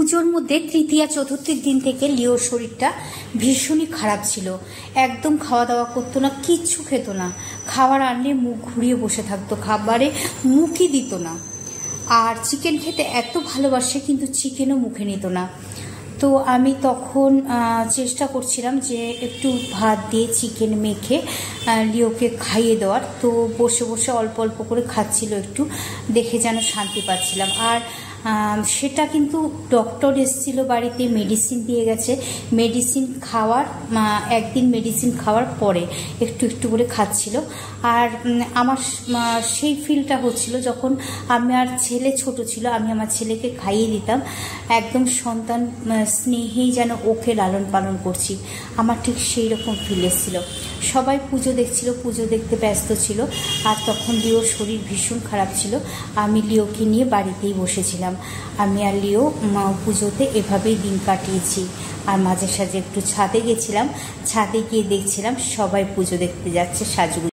পুজোর মধ্যে তৃতীয়া চতুর্থীর দিন থেকে লিওর শরীরটা ভীষণই খারাপ ছিল। একদম খাওয়া দাওয়া করতো না, কিচ্ছু খেত না, খাবার আনলে মুখ ঘুরিয়ে বসে থাকতো, খাবারে মুখই দিত না। আর চিকেন খেতে এত ভালোবাসে কিন্তু চিকেনও মুখে নিত না। তো আমি তখন চেষ্টা করছিলাম যে একটু ভাত দিয়ে চিকেন মেখে লিওকে খাইয়ে দেওয়ার। তো বসে বসে অল্প অল্প করে খাচ্ছিল, একটু দেখে যেন শান্তি পাচ্ছিলাম। আর সেটা কিন্তু ডক্টর এসেছিলো বাড়িতে, মেডিসিন দিয়ে গেছে। মেডিসিন খাওয়ার একদিন মেডিসিন খাওয়ার পরে একটু একটু করে খাচ্ছিল। আর আমার সেই ফিলটা হচ্ছিল যখন আমার ছেলে ছোট ছিল, আমি আমার ছেলেকে খাইয়ে দিতাম, একদম সন্তান স্নেহেই যেন ওকে লালন পালন করছি, আমার ঠিক সেই রকম ফিল এসেছিল। সবাই পুজো দেখছিল, পুজো দেখতে ব্যস্ত ছিল। আর তখন লিওর শরীর ভীষণ খারাপ ছিল। আমি লিওকে নিয়ে বাড়িতেই বসেছিলাম। আমি আর লিও পুজোতে এভাবেই দিন কাটিয়েছি। আর মাঝে সাঝে একটু ছাদে গেছিলাম, ছাদে গিয়ে দেখছিলাম সবাই পুজো দেখতে যাচ্ছে সাজুগুজু।